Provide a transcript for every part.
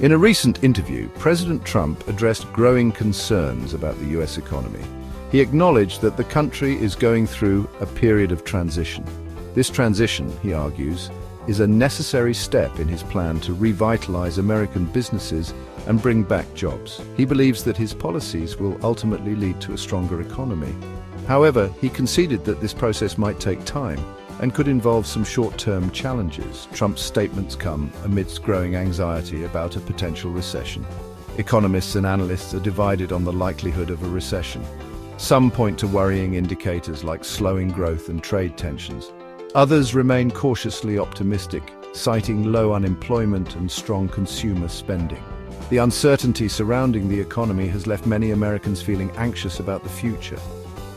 In a recent interview, President Trump addressed growing concerns about the US economy. He acknowledged that the country is going through a period of transition. This transition, he argues, is a necessary step in his plan to revitalize American businesses and bring back jobs. He believes that his policies will ultimately lead to a stronger economy. However, he conceded that this process might take time and could involve some short-term challenges. Trump's statements come amidst growing anxiety about a potential recession. Economists and analysts are divided on the likelihood of a recession. Some point to worrying indicators like slowing growth and trade tensions. Others remain cautiously optimistic, citing low unemployment and strong consumer spending. The uncertainty surrounding the economy has left many Americans feeling anxious about the future.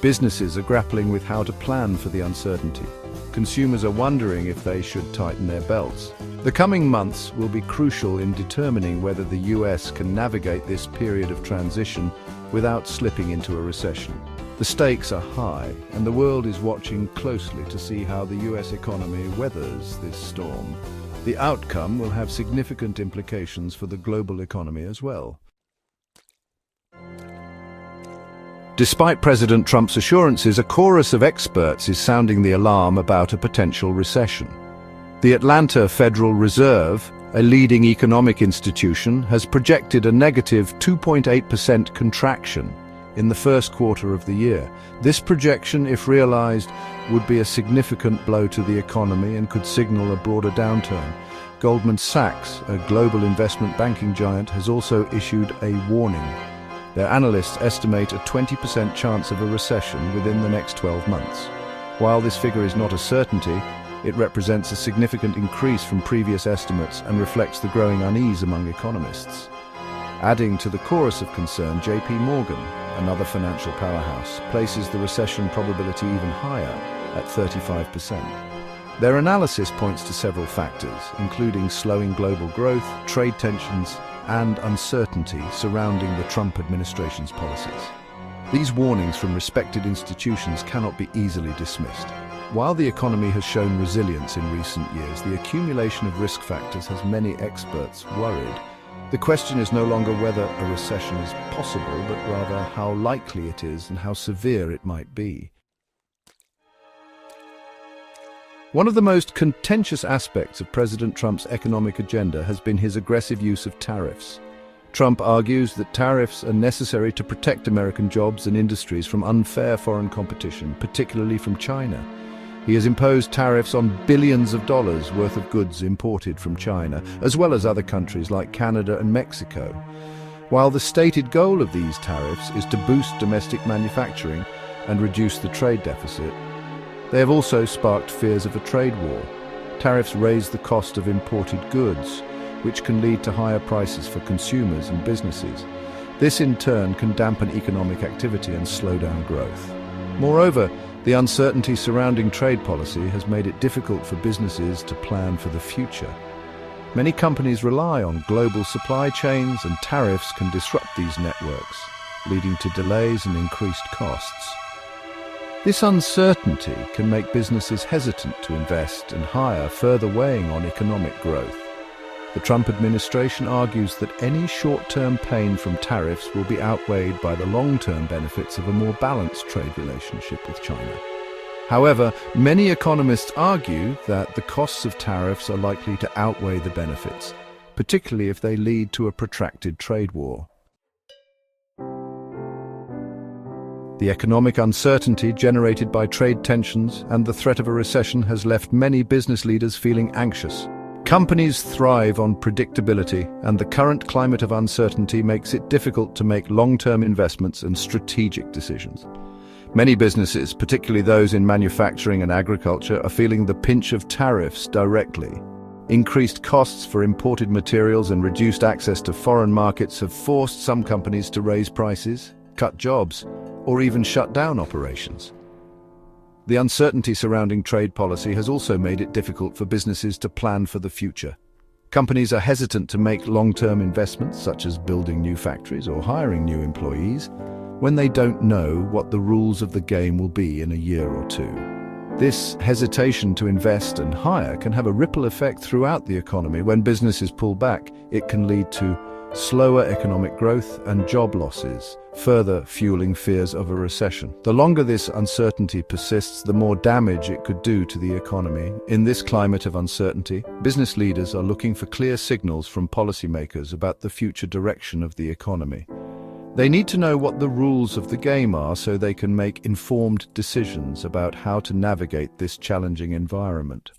Businesses are grappling with how to plan for the uncertainty. Consumers are wondering if they should tighten their belts. The coming months will be crucial in determining whether the US can navigate this period of transition without slipping into a recession. The stakes are high, and the world is watching closely to see how the US economy weathers this storm. The outcome will have significant implications for the global economy as well. Despite President Trump's assurances, a chorus of experts is sounding the alarm about a potential recession. The Atlanta Federal Reserve, a leading economic institution, has projected a negative 2.8% contraction in the first quarter of the year. This projection, if realized, would be a significant blow to the economy and could signal a broader downturn. Goldman Sachs, a global investment banking giant, has also issued a warning. Their analysts estimate a 20% chance of a recession within the next 12 months. While this figure is not a certainty, it represents a significant increase from previous estimates and reflects the growing unease among economists. Adding to the chorus of concern, JP Morgan, another financial powerhouse, places the recession probability even higher at 35%. Their analysis points to several factors, including slowing global growth, trade tensions, and uncertainty surrounding the Trump administration's policies. These warnings from respected institutions cannot be easily dismissed. While the economy has shown resilience in recent years, the accumulation of risk factors has many experts worried. The question is no longer whether a recession is possible, but rather how likely it is and how severe it might be. One of the most contentious aspects of President Trump's economic agenda has been his aggressive use of tariffs. Trump argues that tariffs are necessary to protect American jobs and industries from unfair foreign competition, particularly from China. He has imposed tariffs on billions of dollars worth of goods imported from China, as well as other countries like Canada and Mexico. While the stated goal of these tariffs is to boost domestic manufacturing and reduce the trade deficit, they have also sparked fears of a trade war. Tariffs raise the cost of imported goods, which can lead to higher prices for consumers and businesses. This in turn can dampen economic activity and slow down growth. Moreover, the uncertainty surrounding trade policy has made it difficult for businesses to plan for the future. Many companies rely on global supply chains, and tariffs can disrupt these networks, leading to delays and increased costs. This uncertainty can make businesses hesitant to invest and hire, further weighing on economic growth. The Trump administration argues that any short-term pain from tariffs will be outweighed by the long-term benefits of a more balanced trade relationship with China. However, many economists argue that the costs of tariffs are likely to outweigh the benefits, particularly if they lead to a protracted trade war. The economic uncertainty generated by trade tensions and the threat of a recession has left many business leaders feeling anxious. Companies thrive on predictability, and the current climate of uncertainty makes it difficult to make long-term investments and strategic decisions. Many businesses, particularly those in manufacturing and agriculture, are feeling the pinch of tariffs directly. Increased costs for imported materials and reduced access to foreign markets have forced some companies to raise prices, cut jobs, or even shut down operations. The uncertainty surrounding trade policy has also made it difficult for businesses to plan for the future. Companies are hesitant to make long-term investments, such as building new factories or hiring new employees, when they don't know what the rules of the game will be in a year or two. This hesitation to invest and hire can have a ripple effect throughout the economy. When businesses pull back, it can lead to slower economic growth and job losses, further fueling fears of a recession. The longer this uncertainty persists, the more damage it could do to the economy. In this climate of uncertainty, business leaders are looking for clear signals from policymakers about the future direction of the economy. They need to know what the rules of the game are so they can make informed decisions about how to navigate this challenging environment.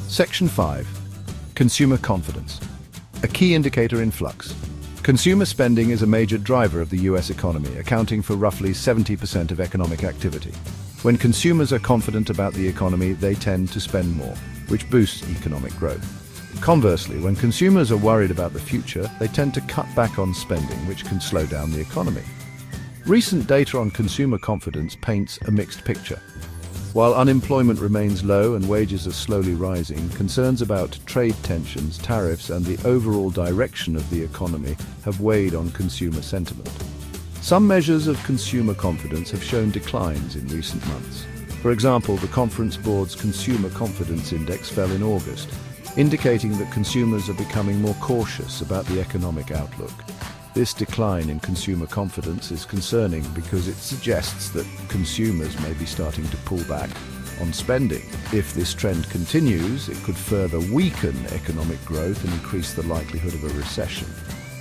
Section 5. Consumer confidence. A key indicator in flux. Consumer spending is a major driver of the US economy, accounting for roughly 70% of economic activity. When consumers are confident about the economy, they tend to spend more, which boosts economic growth. Conversely, when consumers are worried about the future, they tend to cut back on spending, which can slow down the economy. Recent data on consumer confidence paints a mixed picture. While unemployment remains low and wages are slowly rising, concerns about trade tensions, tariffs, and the overall direction of the economy have weighed on consumer sentiment. Some measures of consumer confidence have shown declines in recent months. For example, the Conference Board's Consumer Confidence Index fell in August, indicating that consumers are becoming more cautious about the economic outlook. This decline in consumer confidence is concerning because it suggests that consumers may be starting to pull back on spending. If this trend continues, it could further weaken economic growth and increase the likelihood of a recession.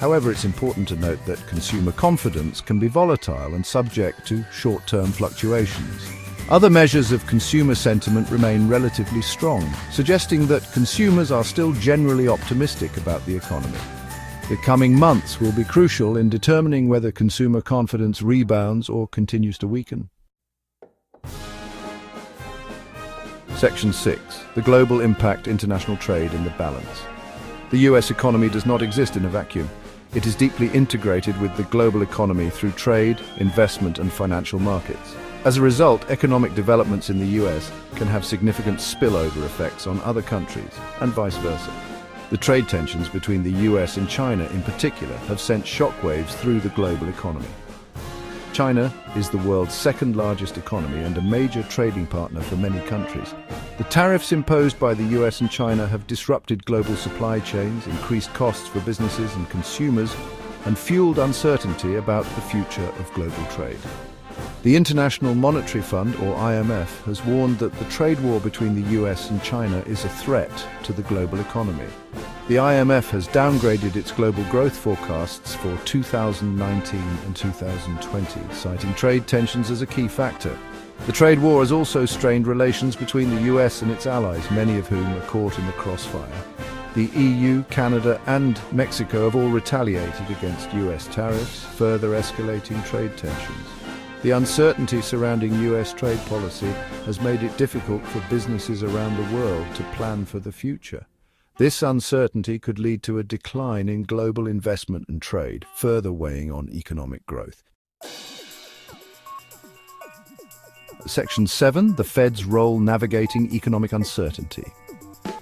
However, it's important to note that consumer confidence can be volatile and subject to short-term fluctuations. Other measures of consumer sentiment remain relatively strong, suggesting that consumers are still generally optimistic about the economy. The coming months will be crucial in determining whether consumer confidence rebounds or continues to weaken. Section 6. The global impact, international trade and the balance. The US economy does not exist in a vacuum. It is deeply integrated with the global economy through trade, investment and financial markets. As a result, economic developments in the US can have significant spillover effects on other countries, and vice versa. The trade tensions between the US and China in particular have sent shockwaves through the global economy. China is the world's second largest economy and a major trading partner for many countries. The tariffs imposed by the US and China have disrupted global supply chains, increased costs for businesses and consumers, and fueled uncertainty about the future of global trade. The International Monetary Fund, or IMF, has warned that the trade war between the US and China is a threat to the global economy. The IMF has downgraded its global growth forecasts for 2019 and 2020, citing trade tensions as a key factor. The trade war has also strained relations between the US and its allies, many of whom are caught in the crossfire. The EU, Canada and Mexico have all retaliated against US tariffs, further escalating trade tensions. The uncertainty surrounding US trade policy has made it difficult for businesses around the world to plan for the future. This uncertainty could lead to a decline in global investment and trade, further weighing on economic growth. Section 7. The Fed's role navigating economic uncertainty.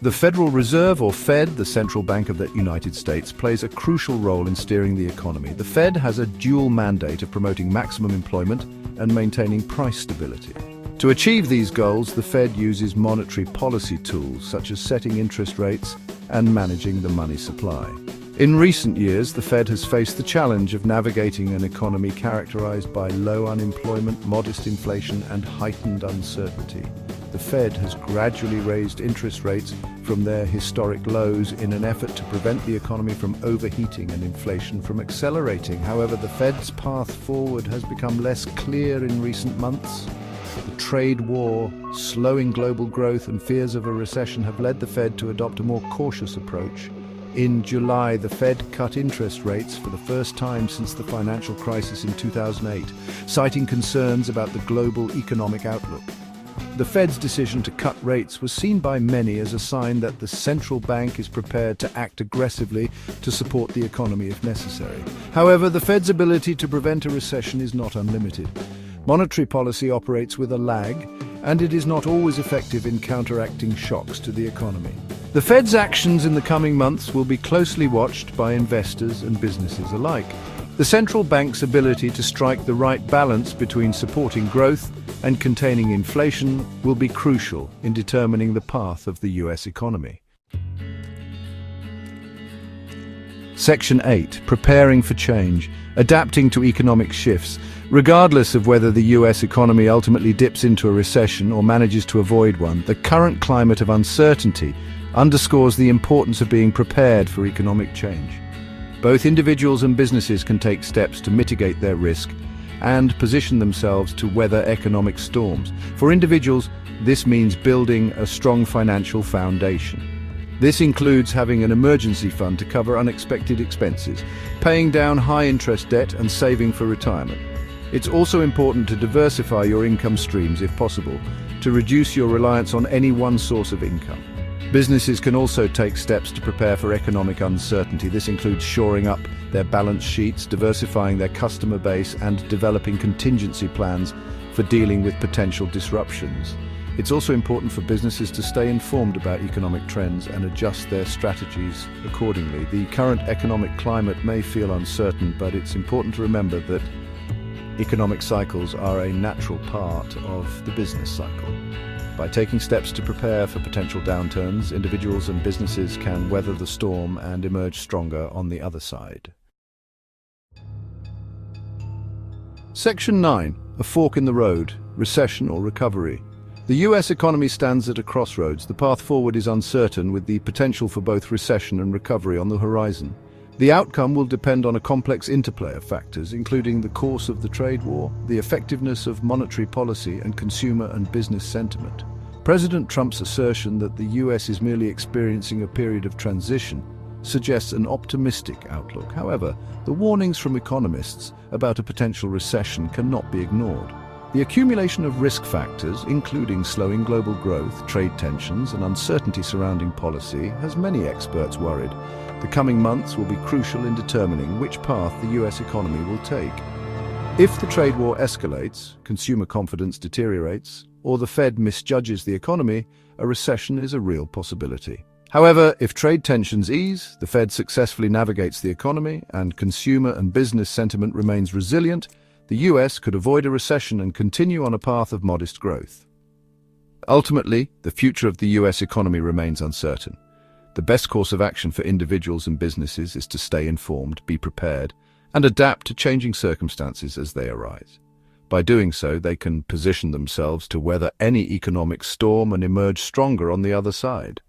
The Federal Reserve, or Fed, the central bank of the United States, plays a crucial role in steering the economy. The Fed has a dual mandate of promoting maximum employment and maintaining price stability. To achieve these goals, the Fed uses monetary policy tools such as setting interest rates and managing the money supply. In recent years, the Fed has faced the challenge of navigating an economy characterized by low unemployment, modest inflation, and heightened uncertainty. The Fed has gradually raised interest rates from their historic lows in an effort to prevent the economy from overheating and inflation from accelerating. However, the Fed's path forward has become less clear in recent months. The trade war, slowing global growth, and fears of a recession have led the Fed to adopt a more cautious approach. In July, the Fed cut interest rates for the first time since the financial crisis in 2008, citing concerns about the global economic outlook. The Fed's decision to cut rates was seen by many as a sign that the central bank is prepared to act aggressively to support the economy if necessary. However, the Fed's ability to prevent a recession is not unlimited. Monetary policy operates with a lag, and it is not always effective in counteracting shocks to the economy. The Fed's actions in the coming months will be closely watched by investors and businesses alike. The central bank's ability to strike the right balance between supporting growth and containing inflation will be crucial in determining the path of the US economy. Section 8. Preparing for change. Adapting to economic shifts. Regardless of whether the US economy ultimately dips into a recession or manages to avoid one, the current climate of uncertainty underscores the importance of being prepared for economic change. Both individuals and businesses can take steps to mitigate their risk and position themselves to weather economic storms. For individuals, this means building a strong financial foundation. This includes having an emergency fund to cover unexpected expenses, paying down high-interest debt, and saving for retirement. It's also important to diversify your income streams if possible, to reduce your reliance on any one source of income. Businesses can also take steps to prepare for economic uncertainty. This includes shoring up their balance sheets, diversifying their customer base, and developing contingency plans for dealing with potential disruptions. It's also important for businesses to stay informed about economic trends and adjust their strategies accordingly. The current economic climate may feel uncertain, but it's important to remember that economic cycles are a natural part of the business cycle. By taking steps to prepare for potential downturns, individuals and businesses can weather the storm and emerge stronger on the other side. Section 9. A fork in the road. Recession or recovery. The US economy stands at a crossroads. The path forward is uncertain, with the potential for both recession and recovery on the horizon. The outcome will depend on a complex interplay of factors, including the course of the trade war, the effectiveness of monetary policy, and consumer and business sentiment. President Trump's assertion that the US is merely experiencing a period of transition suggests an optimistic outlook. However, the warnings from economists about a potential recession cannot be ignored. The accumulation of risk factors, including slowing global growth, trade tensions, and uncertainty surrounding policy, has many experts worried. The coming months will be crucial in determining which path the US economy will take. If the trade war escalates, consumer confidence deteriorates, or the Fed misjudges the economy, a recession is a real possibility. However, if trade tensions ease, the Fed successfully navigates the economy, and consumer and business sentiment remains resilient, the US could avoid a recession and continue on a path of modest growth. Ultimately, the future of the US economy remains uncertain. The best course of action for individuals and businesses is to stay informed, be prepared, and adapt to changing circumstances as they arise. By doing so, they can position themselves to weather any economic storm and emerge stronger on the other side.